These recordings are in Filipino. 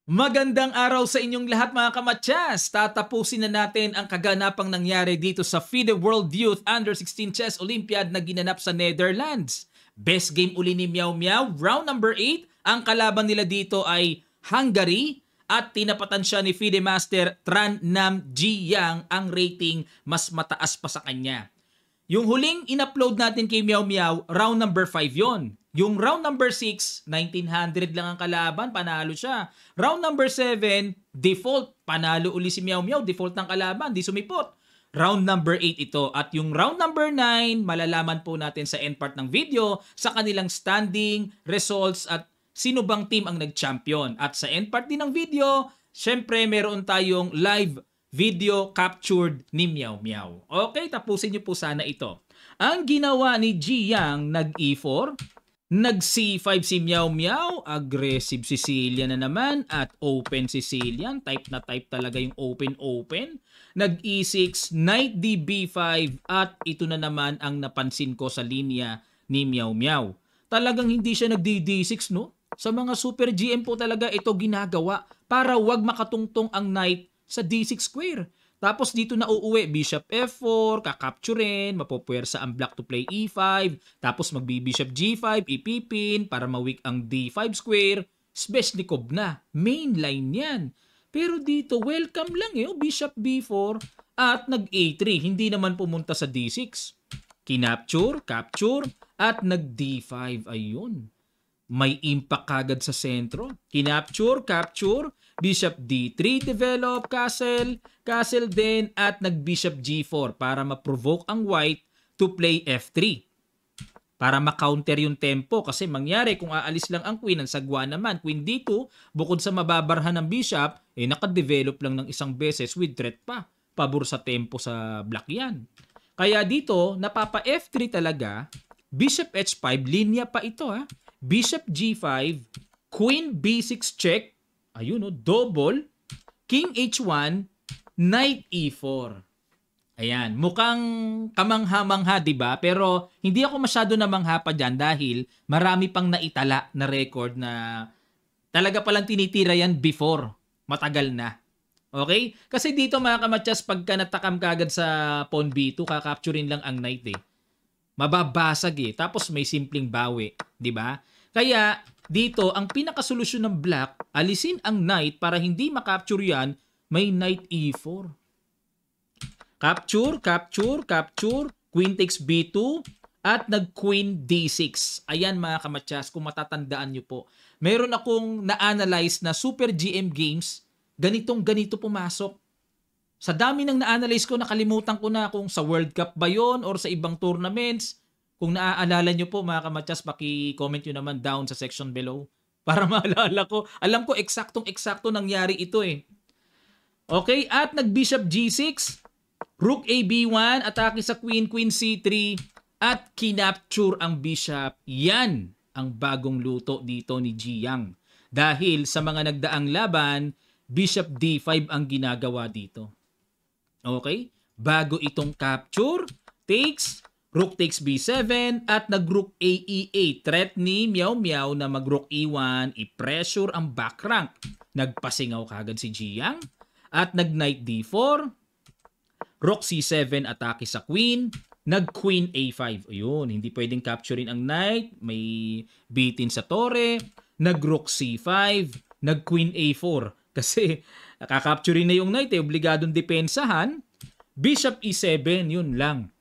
Magandang araw sa inyong lahat mga kamatyas! Tatapusin na natin ang kaganapang nangyari dito sa FIDE World Youth Under-16 Chess Olympiad na ginanap sa Netherlands. Best game uli ni Miao Miao, round number 8. Ang kalaban nila dito ay Hungary at tinapatan siya ni FIDE Master Tran Nam Jiang. Ang rating mas mataas pa sa kanya. Yung huling in-upload natin kay Miao Miao, round number 5 yon. Yung round number 6, 1900 lang ang kalaban, panalo siya. Round number 7, default, panalo uli si Miao Miao, default ng kalaban, di sumipot. Round number 8 ito. At yung round number 9, malalaman po natin sa end part ng video sa kanilang standing, results at sino bang team ang nag-champion. At sa end part din ng video, syempre meron tayong live video captured ni Miao Miao. Okay, tapusin niyo po sana ito. Ang ginawa ni Jiang, nag-E4, nag-C5 si Miao Miao, aggressive Sicilian na naman at open Sicilian, type na type talaga yung open. Nag-E6, Knight DB5 at ito na naman ang napansin ko sa linya ni Miao Miao. Talagang hindi siya nag-D6, no? Sa mga super GM po talaga ito ginagawa para wag makatungtong ang knight sa D6 square. Tapos dito na uuwi, bishop F4, kakapturin, mapupuwersa ang black to play E5, tapos magbi-bishop G5, ipipin para mawik ang D5 square, Sveshnikov na, main line yan. Pero dito, welcome lang bishop B4 at nag-A3, hindi naman pumunta sa D6. Kinapture, capture, at nag-D5, ayun. May impact kagad sa sentro. Kinapture, capture, bishop D3 develop, castle din, at nag-bishop G4 para ma-provoke ang white to play F3. Para ma-counter yung tempo kasi mangyari kung aalis lang ang queen, ang sagwa naman, queen D2, bukod sa mababarhan ng bishop, nakadevelop lang ng isang beses with threat pa. Pabor sa tempo sa black yan. Kaya dito, napapa F3 talaga, bishop H5, linya pa ito Bishop G5, Queen B6 check, ayun double, King H1, Knight E4. Ayan, mukhang kamangha-mangha, diba? Pero hindi ako masyado namangha pa dyan dahil marami pang naitala na record na talaga palang tinitira yan before, matagal na. Okay? Kasi dito mga kamatyas, pagka natakam kagad sa pawn B2, kakapturin lang ang knight mababasag tapos may simpleng bawi, di ba? Kaya dito ang pinakasolusyon ng black, alisin ang knight para hindi makapture yan, may knight E4. Capture, queen takes B2 at nag-queen D6. Ayan mga kamatyas, kung matatandaan nyo po. Meron akong na-analyze na super GM games, ganito pumasok. Sa dami ng na-analyze ko, nakalimutan ko na kung sa World Cup ba yon or sa ibang tournaments. Kung naaalala nyo po mga kamatyas, paki-comment nyo naman down sa section below para maalala ko. Alam ko eksaktong-eksakto nangyari ito Okay, at nag-bishop G6, rook A B1, atake sa queen C3, at kinapture ang bishop. Yan ang bagong luto dito ni Jiang. Dahil sa mga nagdaang laban, bishop D5 ang ginagawa dito. Okay? Bago itong capture, takes, rook takes B7, at nag-rook A E8. Threat ni Miao Miao na mag-rook E1, i-pressure ang back rank. Nagpasingaw kagad si Jiang, at nag-knight D4, rook C7, atake sa queen, nag-queen A5. Ayun, hindi pwedeng capturein ang knight, may bitin sa tore, nag-rook C5, nag-queen A4. Kasi nakakapturein na yung knight obligadong depensahan. Bishop E7, yun lang.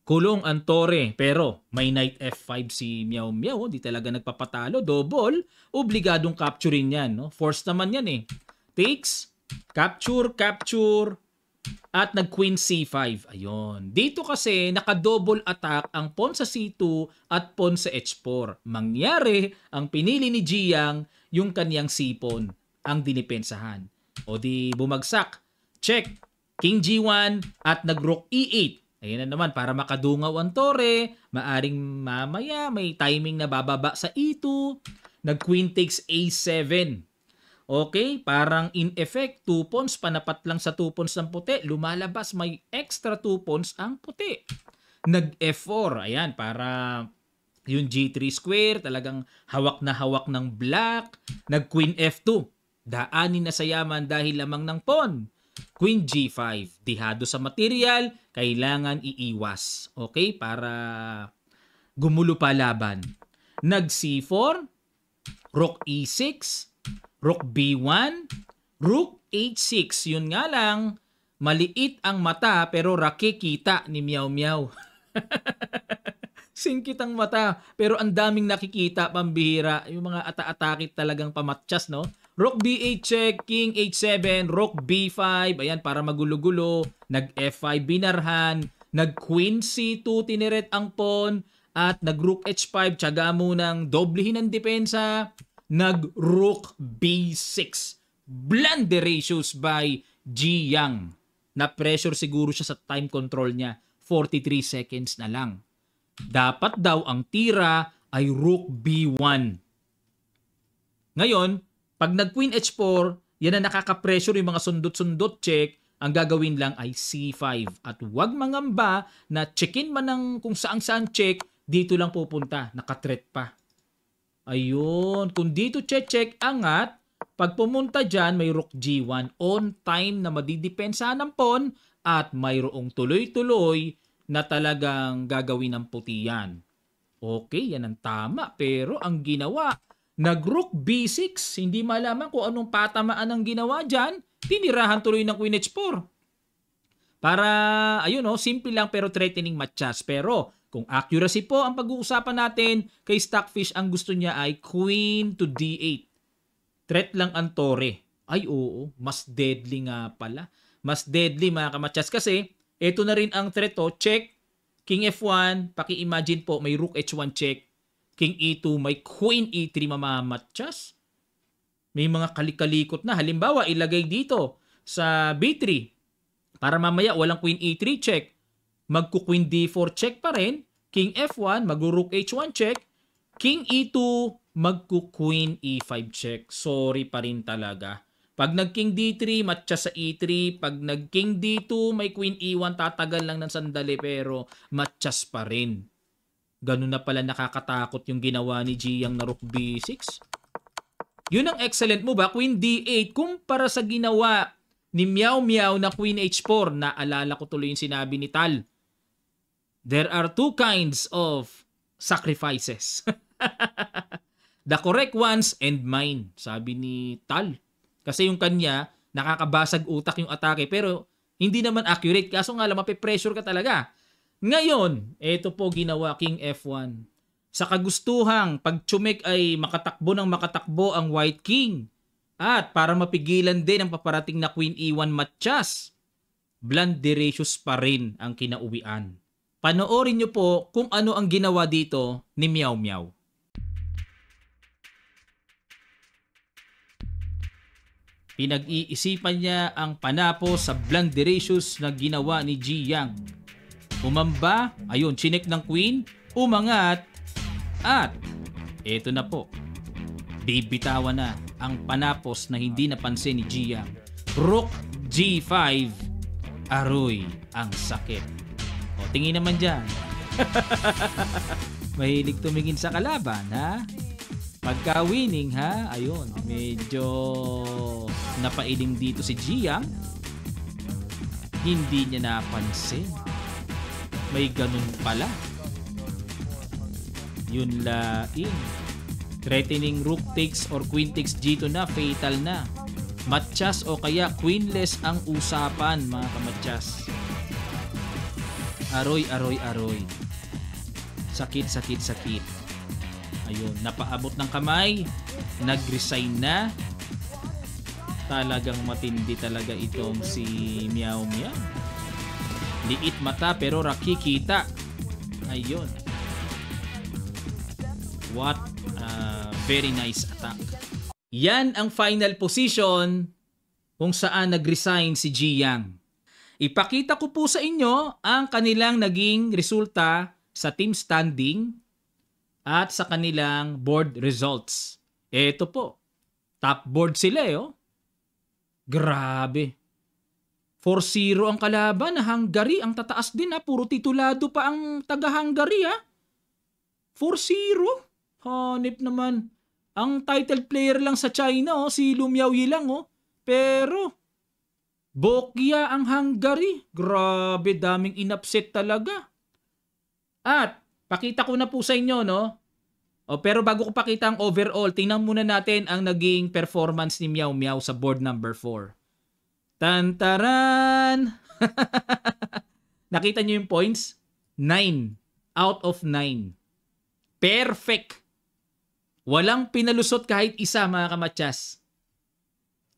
Kulong ang tore, pero may knight F5 si Miao Miao, di talaga nagpapatalo, double, obligadong capturein yan, Force naman yan Takes, capture, at nag-queen C5. Ayun. Dito kasi naka-double attack ang pawn sa C2 at pawn sa H4. Mangyari, ang pinili ni Jiang yung kanyang C-pawn ang dinipensahan. O di bumagsak. Check. King G1 at nag-rook E8. Ayan na naman, para makadungaw ang tore, maaring mamaya may timing na bababa sa E2, nag-queen takes A7. Okay, parang in effect, 2 pawns, panapat lang sa 2 pawns ng puti, lumalabas may extra 2 pawns ang puti. Nag-F4, ayan, para yung G3 square, talagang hawak na hawak ng black. Nag-Queen F2. Daanin na sa yaman dahil lamang ng pawn. Queen G5. Dihado sa material, kailangan iiwas. Okay? Para gumulo pa laban. Nag C4, Rook E6, Rook B1, Rook H6. Yun nga lang, maliit ang mata pero rakikita ni Meow Meow. Singkit ang mata pero ang daming nakikita, pambihira. Yung mga ata-atakit talagang pamatchas, no? Rook B8 check, King H7, Rook B5, ayan para magulo-gulo. Nag F5 binarhan, nag Queen C2 tiniret ang pawn, at nag Rook H5, tiyaga munang doblehin ang depensa. Nag Rook B6. Blunderations by Ji Yang. Na-pressure siguro siya sa time control niya. 43 seconds na lang. Dapat daw ang tira ay Rook B1. Ngayon, pag nag-Queen H4, yan na nakaka-pressure yung mga sundot-sundot check. Ang gagawin lang ay C5. At huwag mangamba na checkin man ng kung saan-saan check, dito lang pupunta. Nakatreat pa. Ayun. Kung dito check, angat. Pag pumunta dyan, may Rook G1. On time na madidepensa ng pawn at mayroong tuloy-tuloy na talagang gagawin ng puti yan. Okay, yan ang tama. Pero ang ginawa, nag-Rook B6. Hindi malaman kung anong patamaan ang ginawa dyan. Tinirahan tuloy ng Queen H4. Para, ayun o, simple lang pero threatening matchas. Pero, kung accuracy po ang pag-uusapan natin, kay Stockfish ang gusto niya ay Queen to D8. Threat lang ang tore. Ay oo, mas deadly nga pala. Mas deadly mga kamatchas kasi ito na rin ang threat to. Check, King F1, paki-imagine po may Rook H1 check. King E2, may Queen E3 mamamatchas. May mga kalikalikot na. Halimbawa, ilagay dito sa B3 para mamaya walang Queen E3 check. Magku-Queen D4 check pa rin. King F1, mag-Rook H1 check. King E2, magku-Queen E5 check. Sorry pa rin talaga. Pag nag-King D3, matcha sa E3. Pag nag-King D2, may Queen E1, tatagal lang ng sandali pero matchas pa rin. Ganun na pala nakakatakot yung ginawa ni Jiang na Rook B6. Yun ang excellent move ba? Queen D8 kumpara sa ginawa ni Meow Meow na Queen H4. Naalala ko tuloy yung sinabi ni Tal. There are two kinds of sacrifices. The correct ones and mine, sabi ni Tal. Kasi yung kanya, nakakabasag utak yung atake pero hindi naman accurate. Kaso nga lang, mape-pressure ka talaga. Ngayon, ito po ginawa King F1. Sa kagustuhang pagtsumek ay makatakbo ng makatakbo ang White King. At para mapigilan din ang paparating na Queen E1 matchas, Blunderacious pa rin ang kinauwian. Panoorin nyo po kung ano ang ginawa dito ni Meow Meow. Pinag-iisipan niya ang panapo sa Blunderacious na ginawa ni Ji Yang. Umamba, ayun, chinek ng Queen, umangat, at eto na po. Bibitawan na ang panapos na hindi napansin ni Ji Yang. Rook G5, aroy ang sakit. O, tingin naman dyan. Mahilig tumingin sa kalaban, ha? Pagka winning, ha? Ayun, medyo napailing dito si Ji Yang. Hindi niya napansin. May ganun pala. Yun laing. Threatening rook takes or queen takes G2 na, fatal na. Matchas o kaya queenless ang usapan, mga kamatchas. Aroy, aroy, aroy. Sakit, sakit, sakit. Ayun, napaabot ng kamay. Nag-resign na. Talagang matindi talaga itong si Meow Meow. Liit mata pero rakikita. Ayun. What a very nice attack. Yan ang final position kung saan nag-resign si Ji Yang. Ipakita ko po sa inyo ang kanilang naging resulta sa team standing at sa kanilang board results. Ito po. Top board sila oh. Grabe. 4-0 ang kalaban. Hungary ang tataas din ha. Puro titulado pa ang taga-Hungary ha. 4-0. Hanip naman. Ang title player lang sa China, si Lu Miaoyi lang. Pero, Bokya ang Hungary. Grabe, daming inupset talaga. At, pakita ko na po sa inyo, pero bago ko pakita ang overall, tingnan muna natin ang naging performance ni Miao Miao sa board number 4. Tantaran! Nakita nyo yung points? 9 out of 9. Perfect! Walang pinalusot kahit isa, mga kamatyas.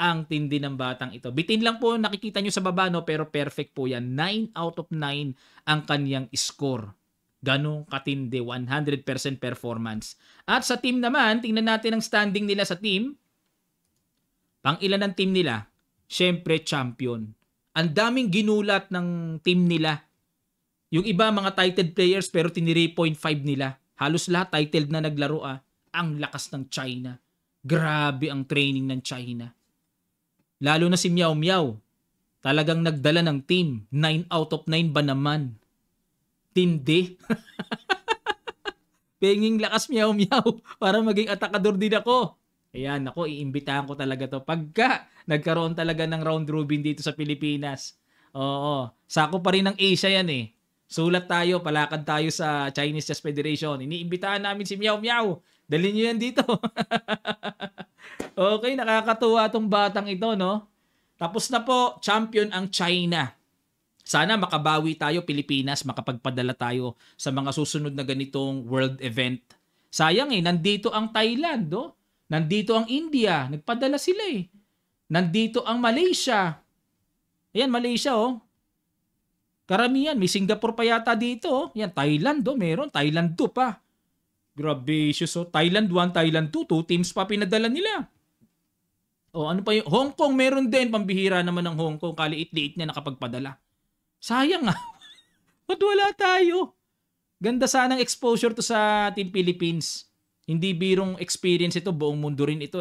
Ang tindi ng batang ito. Bitin lang po nakikita nyo sa baba, pero perfect po yan. 9 out of 9 ang kanyang score. Ganong katindi, 100% performance. At sa team naman, tingnan natin ang standing nila sa team. Pang-ilan ang team nila? Siyempre, champion. Ang daming ginulat ng team nila. Yung iba, mga titled players, pero tini 3.5 nila. Halos lahat titled na naglaro. Ang lakas ng China. Grabe ang training ng China. Lalo na si Miao Miao. Talagang nagdala ng team. 9 out of 9 ba naman? Tindi. Penging lakas Miao Miao para maging atakador din ako. Ayan, ako, iimbitahan ko talaga to. Pagka nagkaroon talaga ng round robin dito sa Pilipinas. Oo, sako pa rin ng Asia yan Sulat tayo, palakad tayo sa Chinese Chess Federation. Iniimbitahan namin si Miao Miao. Dalhin nyo yan dito. Okay, nakakatuwa tong batang ito, Tapos na po, champion ang China. Sana makabawi tayo, Pilipinas, makapagpadala tayo sa mga susunod na ganitong world event. Sayang nandito ang Thailand, Nandito ang India, nagpadala sila Nandito ang Malaysia. Ayan, Malaysia, Karamihan, may Singapore pa yata dito, Yan, Thailand, meron. Thailand 2 pa. Grabe, Thailand 1, Thailand 2, 2 teams pa pinadala nila. Ano pa yung Hong Kong, meron din. Pambihira naman ng Hong Kong, kaliit-liit niya nakapagpadala. Sayang Ba't wala tayo? Ganda sanang exposure to sa Team Philippines. Hindi birong experience ito, buong mundo rin ito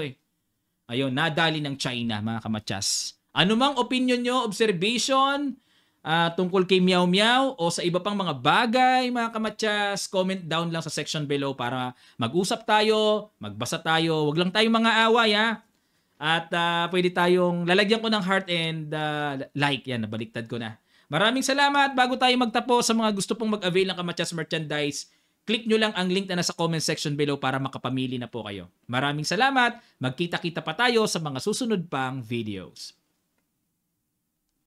Ayun, nadali ng China, mga kamatyas. Ano mang opinion nyo, observation, tungkol kay Miao Miao o sa iba pang mga bagay, mga kamatyas, comment down lang sa section below para mag-usap tayo, magbasa tayo. Huwag lang tayong mga away, At pwede tayong lalagyan ko ng heart and like. Yan, nabaliktad ko na. Maraming salamat. Bago tayo magtapos, sa mga gusto pong mag-avail ng Kamatyas merchandise, click nyo lang ang link na nasa comment section below para makapamili na po kayo. Maraming salamat. Magkita-kita pa tayo sa mga susunod pang videos.